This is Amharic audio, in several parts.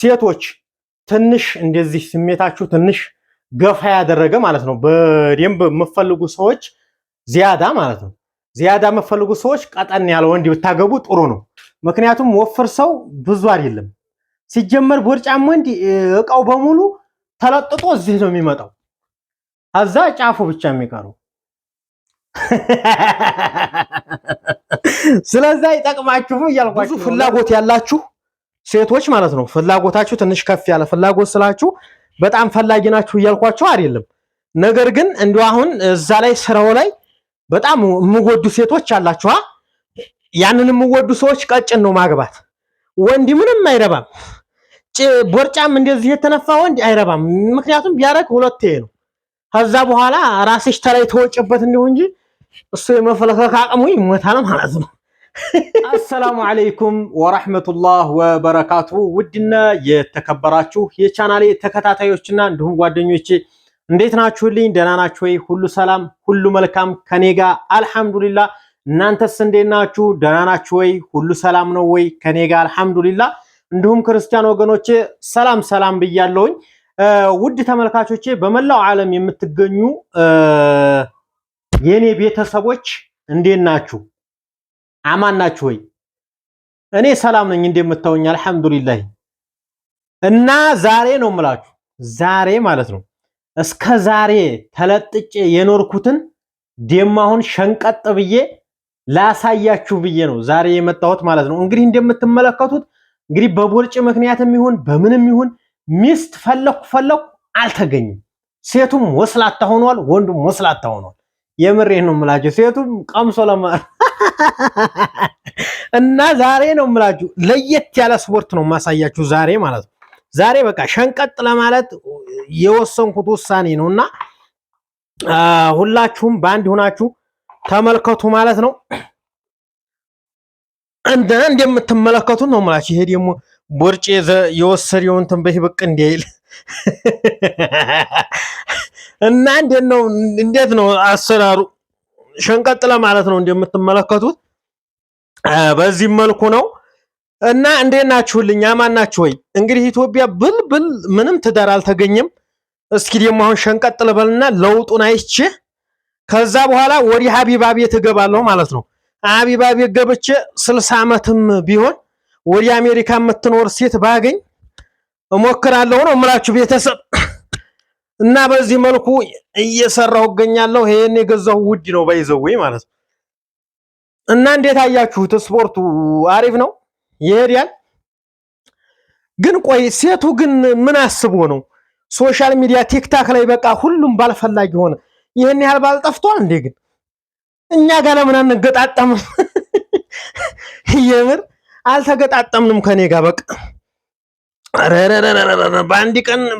ሴቶች ትንሽ እንደዚህ ስሜታችሁ ትንሽ ገፋ ያደረገ ማለት ነው። በደንብ የምትፈልጉ ሰዎች ዚያዳ ማለት ነው። ዚያዳ የምትፈልጉ ሰዎች ቀጠን ያለ ወንድ ብታገቡ ጥሩ ነው። ምክንያቱም ወፍር ሰው ብዙ አይደለም። ሲጀመር ቦርጫም ወንድ እቃው በሙሉ ተለጥጦ እዚህ ነው የሚመጣው። አዛ ጫፉ ብቻ የሚቀረው። ስለዚህ ይጠቅማችሁ እያልኳችሁ ፍላጎት ያላችሁ ሴቶች ማለት ነው። ፍላጎታችሁ ትንሽ ከፍ ያለ ፍላጎት ስላችሁ በጣም ፈላጊ ናችሁ እያልኳችሁ አይደለም። ነገር ግን እንደው አሁን እዛ ላይ ስራው ላይ በጣም የምወዱ ሴቶች አላችሁ። ያንን የምወዱ ሰዎች ቀጭን ነው ማግባት። ወንድ ምንም አይረባም። ቦርጫም እንደዚህ የተነፋ ወንድ አይረባም። ምክንያቱም ቢያረግ ሁለቴ ነው። ከዛ በኋላ ራስሽ ተላይ ተወጭበት እንደው እንጂ እሱ የመፈለከክ አቅሙ ይሞታል ማለት ነው። አሰላሙ አለይኩም ወራህመቱላህ ወበረካቱ። ውድና የተከበራችሁ የቻናሌ ተከታታዮችና እንዲሁም ጓደኞቼ እንዴት ናችሁልኝ? ደህና ናችሁ ወይ? ሁሉ ሰላም፣ ሁሉ መልካም ከኔ ጋር አልሐምዱሊላህ። እናንተስ እንዴት ናችሁ? ደህና ናችሁ ወይ? ሁሉ ሰላም ነው ወይ? ከኔ ጋር አልሐምዱሊላህ። እንዲሁም ክርስቲያን ወገኖቼ ሰላም ሰላም ብያለሁኝ። ውድ ተመልካቾቼ በመላው ዓለም የምትገኙ የኔ ቤተሰቦች እንዴት ናችሁ? አማን ናችሁ ወይ? እኔ ሰላም ነኝ እንደምታውኝ አልሐምዱሊላህ። እና ዛሬ ነው የምላችሁ፣ ዛሬ ማለት ነው እስከ ዛሬ ተለጥጬ የኖርኩትን ደማሁን ሸንቀጥ ብዬ ላሳያችሁ ብዬ ነው ዛሬ የመጣሁት ማለት ነው። እንግዲህ እንደምትመለከቱት እንግዲህ በቦርጭ ምክንያትም ይሁን በምንም ይሁን ሚስት ፈለኩ አልተገኘም። ሴቱም ወስላታ ሆኗል፣ ወንዱም ወስላታ ሆኗል። የምሬን ነው የምላችሁ። ሴቱም ቀምሶ እና ዛሬ ነው የምላችሁ ለየት ያለ ስፖርት ነው ማሳያችሁ ዛሬ ማለት ነው። ዛሬ በቃ ሸንቀጥ ለማለት የወሰንኩት ውሳኔ ነውና ሁላችሁም በአንድ ሆናችሁ ተመልከቱ ማለት ነው። እንደምትመለከቱት ነው የምላችሁ። ይሄ ደግሞ ቦርጭ የወሰደው እንትን በይ ብቅ እንዲል እና እንዴት ነው አሰራሩ? ሸንቀጥ ለማለት ነው እንደምትመለከቱት በዚህ መልኩ ነው። እና እንዴት ናችሁልኝ? አማን ናችሁ ወይ? እንግዲህ ኢትዮጵያ ብልብል ምንም ትዳር አልተገኘም። እስኪ ደግሞ አሁን ሸንቀጥ ልበልና ለውጡን አይቼ ከዛ በኋላ ወዲ ሀቢባ ቤት እገባለሁ ማለት ነው። ሀቢባ ቤት ገብቼ 60 ዓመትም ቢሆን ወዲ አሜሪካ የምትኖር ሴት ባገኝ እሞክራለሁ ነው የምላችሁ ቤተሰብ። እና በዚህ መልኩ እየሰራሁ እገኛለሁ። ይሄን የገዛው ውድ ነው ባይዘውኝ ማለት ነው። እና እንዴት አያችሁት? ስፖርቱ አሪፍ ነው ይሄዳል። ግን ቆይ ሴቱ ግን ምን አስቦ ነው ሶሻል ሚዲያ ቲክታክ ላይ በቃ ሁሉም ባልፈላጊ ሆነ? ይሄን ያህል ባልጠፍቷል እንዴ? ግን እኛ ጋር ለምን አንገጣጠምም? የምር አልተገጣጠምንም ከኔ ጋር በቃ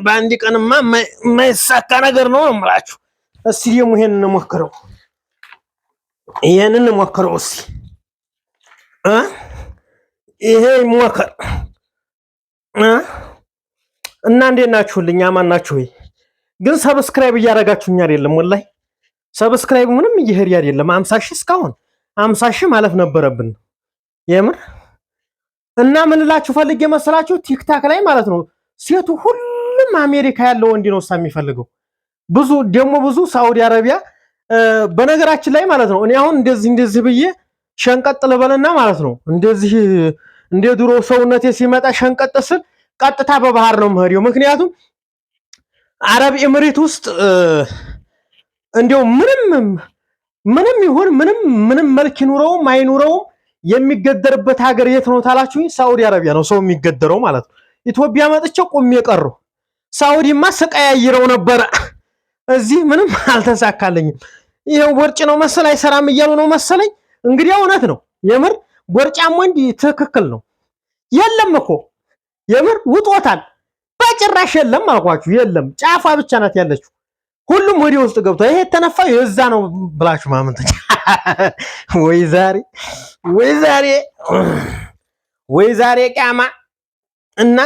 በአንድ ቀንማ የማይሳካ ነገር ነው የምላችሁ። እስቲ ደግሞ ይሄንን እንሞክረው እስቲ ይሄ ይሞከር እና እንዴት ናችሁልኝ? አማን ናችሁ ወይ? ግን ሰብስክራይብ እያደረጋችሁኝ አይደለም። ወላሂ ሰብስክራይብ ምንም እየሄድ አይደለም። 50 ሺህ እስካሁን 50 ሺህ ማለፍ ነበረብን የምር። እና ምን ልላችሁ ፈልጌ መሰላችሁ ቲክታክ ላይ ማለት ነው ሴቱ ሁሉም አሜሪካ ያለው ወንድ ነው የሚፈልገው። ብዙ ሳውዲ አረቢያ በነገራችን ላይ ማለት ነው። እኔ አሁን እንደዚህ ብዬ ሸንቀጥ ልበልና ማለት ነው እንደዚህ እንደ ድሮ ሰውነቴ ሲመጣ ሸንቀጥ ስል ቀጥታ በባህር ነው የምሄደው። ምክንያቱም አረብ ኤምሬት ውስጥ እንደው ምንም ይሁን ምንም መልክ ይኑረውም አይኑረውም የሚገደርበት ሀገር የት ነው ታላችሁኝ? ሳውዲ አረቢያ ነው ሰው የሚገደረው ማለት ነው። ኢትዮጵያ መጥቼ ቆሜ ቀረሁ። ሳውዲማ ስቀያይረው ነበረ። እዚህ ምንም አልተሳካለኝም። ይሄው ቦርጭ ነው መሰል አይሰራም እያሉ ነው መሰለኝ። እንግዲህ እውነት ነው የምር ቦርጫም ወንድ ትክክል ነው። የለም እኮ የምር ውጦታል። በጭራሽ የለም አልኳችሁ። የለም ጫፏ ብቻ ናት ያለችው። ሁሉም ወዲ ውስጥ ገብቷል። ይሄ ተነፋው የዛ ነው ብላችሁ ማመን ወይ ዛሬ ቃማ። እና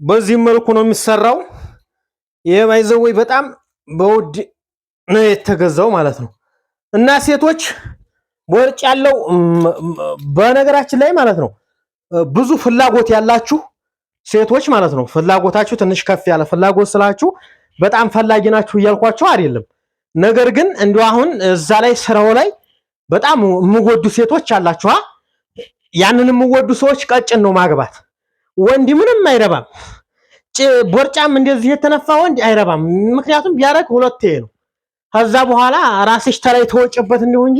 በዚህ መልኩ ነው የሚሰራው። ይሄ ባይዘው በጣም በውድ ነው የተገዛው ማለት ነው። እና ሴቶች ቦርጭ ያለው በነገራችን ላይ ማለት ነው ብዙ ፍላጎት ያላችሁ ሴቶች ማለት ነው ፍላጎታችሁ ትንሽ ከፍ ያለ ፍላጎት ስላችሁ በጣም ፈላጊ ናችሁ እያልኳቸው አይደለም። ነገር ግን እንደው አሁን እዛ ላይ ስራው ላይ በጣም የምወዱ ሴቶች አላችሁ። ያንን የምወዱ ሰዎች ቀጭን ነው ማግባት። ወንድ ምንም አይረባም። ቦርጫም እንደዚህ የተነፋ ወንድ አይረባም። ምክንያቱም ቢያረግ ሁለቴ ነው። ከዛ በኋላ ራስሽ ተላይ ተወጭበት እንደው እንጂ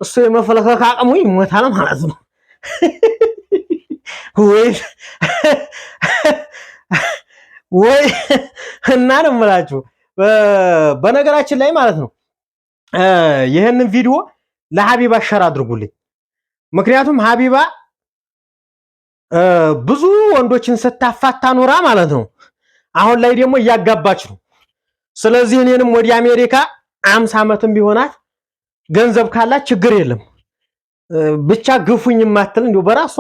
እሱ የመፈለከክ አቅሙ ይሞታል ማለት ነው። ወይ እና ነው የምላችሁ። በነገራችን ላይ ማለት ነው ይሄንን ቪዲዮ ለሀቢባ ሸር አድርጉልኝ። ምክንያቱም ሀቢባ ብዙ ወንዶችን ስታፋታ ኖራ ማለት ነው። አሁን ላይ ደግሞ እያጋባች ነው። ስለዚህ እኔንም ወደ አሜሪካ 50 ዓመትም ቢሆናት ገንዘብ ካላት ችግር የለም ብቻ ግፉኝ የማትል እንዲሁ በራሷ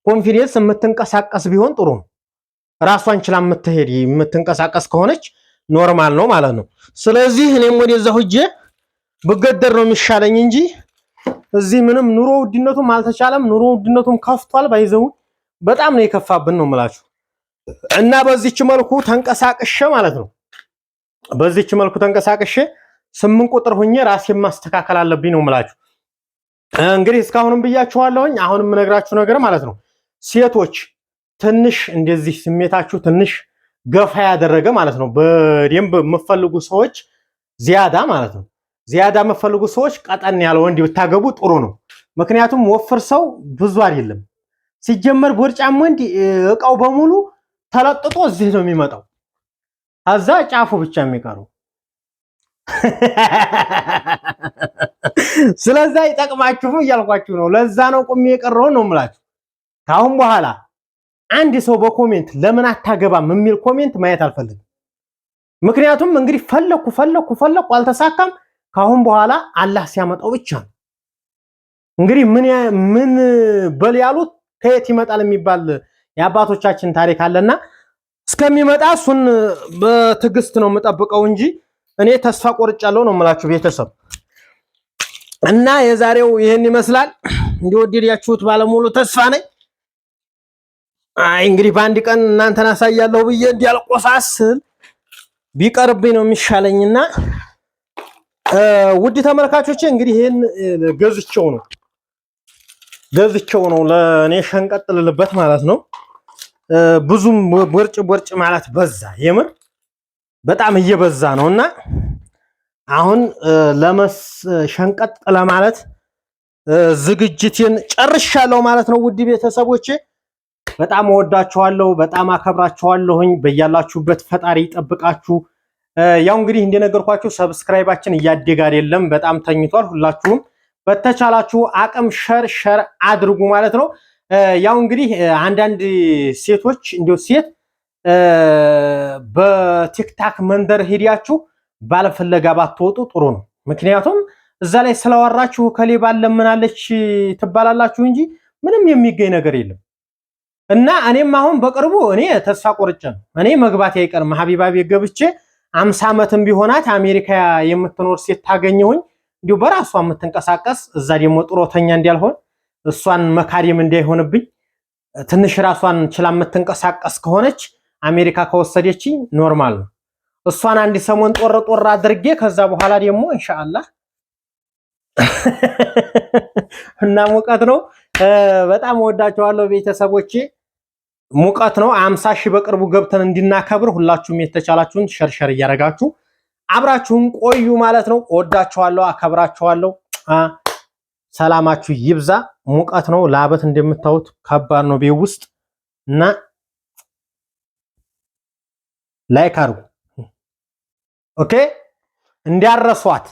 ኮንፊደንስ የምትንቀሳቀስ ቢሆን ጥሩ ነው። ራሷን ችላ የምትሄድ የምትንቀሳቀስ ከሆነች ኖርማል ነው ማለት ነው። ስለዚህ እኔም ወደዛ ሂጄ ብገደር ነው የሚሻለኝ እንጂ እዚህ ምንም ኑሮ ውድነቱም አልተቻለም። ኑሮ ውድነቱም ከፍቷል። ባይዘው በጣም ነው የከፋብን ነው የምላችሁ። እና በዚህች መልኩ ተንቀሳቅሼ ማለት ነው በዚህች መልኩ ተንቀሳቅሼ 8 ቁጥር ሁኜ ራሴን ማስተካከል አለብኝ ነው የምላችሁ። እንግዲህ እስካሁንም ብያችኋለሁኝ። አሁንም የምነግራችሁ ነገር ማለት ነው ሴቶች ትንሽ እንደዚህ ስሜታችሁ ትንሽ ገፋ ያደረገ ማለት ነው በደንብ የምትፈልጉ ሰዎች ዚያዳ ማለት ነው ዚያዳ የምትፈልጉ ሰዎች ቀጠን ያለ ወንድ ብታገቡ ጥሩ ነው። ምክንያቱም ወፍር ሰው ብዙ አይደለም ሲጀመር ቦርጫም ወንድ እቃው በሙሉ ተለጥጦ እዚህ ነው የሚመጣው። አዛ ጫፉ ብቻ የሚቀረው ስለዚህ አይጠቅማችሁ እያልኳችሁ ነው። ለዛ ነው ቁም የቀረው ነው የምላችሁ። ካሁን በኋላ አንድ ሰው በኮሜንት ለምን አታገባም የሚል ኮሜንት ማየት አልፈልግም። ምክንያቱም እንግዲህ ፈለኩ አልተሳካም። ካሁን በኋላ አላህ ሲያመጣው ብቻ ነው። እንግዲህ ምን በል ያሉት ከየት ይመጣል የሚባል የአባቶቻችን ታሪክ አለና እስከሚመጣ እሱን በትዕግስት ነው የምጠብቀው እንጂ እኔ ተስፋ ቆርጫለሁ ነው የምላችሁ ቤተሰብ። እና የዛሬው ይሄን ይመስላል። እንደወደዳችሁት ባለሙሉ ተስፋ ነኝ። አይ እንግዲህ በአንድ ቀን እናንተን አሳያለሁ ብዬ እንዲያልቆሳስል ቢቀርብኝ ነው የሚሻለኝና ውድ ተመልካቾቼ እንግዲህ ይሄን ገዝቼው ነው ለኔ ሸንቀጥልልበት ማለት ነው። ብዙም ቦርጭ ማለት በዛ የምር በጣም እየበዛ ነውና አሁን ሸንቀጥ ለማለት ዝግጅቴን ጨርሻለሁ ማለት ነው። ውድ ቤተሰቦቼ በጣም እወዳችኋለሁ፣ በጣም አከብራችኋለሁኝ። በያላችሁበት ፈጣሪ ይጠብቃችሁ። ያው እንግዲህ እንደነገርኳችሁ ሰብስክራይባችን እያደገ አይደለም፣ በጣም ተኝቷል። ሁላችሁም በተቻላችሁ አቅም ሸር አድርጉ ማለት ነው። ያው እንግዲህ አንዳንድ ሴቶች እንዲሁ ሴት በቲክታክ መንደር ሄዳችሁ ባለፈለጋ ባትወጡ ጥሩ ነው። ምክንያቱም እዛ ላይ ስለወራችሁ ከሌ ባለምናለች ትባላላችሁ እንጂ ምንም የሚገኝ ነገር የለም። እና እኔም አሁን በቅርቡ እኔ ተስፋ ቆርጬ ነው እኔ መግባት አይቀርም ሀቢባ ቤት ገብቼ 50 ዓመትም ቢሆናት አሜሪካ የምትኖር ሴት ታገኘሁኝ እንዲሁ በራሷ የምትንቀሳቀስ እዛ ደግሞ ጥሮተኛ እንዲያልሆን እሷን መካሪም እንዳይሆንብኝ ትንሽ ራሷን ችላ የምትንቀሳቀስ ከሆነች አሜሪካ ከወሰደችኝ ኖርማል ነው። እሷን አንድ ሰሞን ጦር አድርጌ ከዛ በኋላ ደግሞ ኢንሻአላህ እና ሙቀት ነው። በጣም ወዳችኋለሁ ቤተሰቦቼ። ሙቀት ነው 50 ሺህ በቅርቡ ገብተን እንድናከብር ሁላችሁም የተቻላችሁን ሸርሸር እያደረጋችሁ አብራችሁን ቆዩ ማለት ነው። ወዳችኋለሁ፣ አከብራችኋለሁ። ሰላማችሁ ይብዛ። ሙቀት ነው ላበት እንደምታዩት ከባድ ነው ቤት ውስጥ እና ላይክ አድርጉ ኦኬ። እንዲያረሷት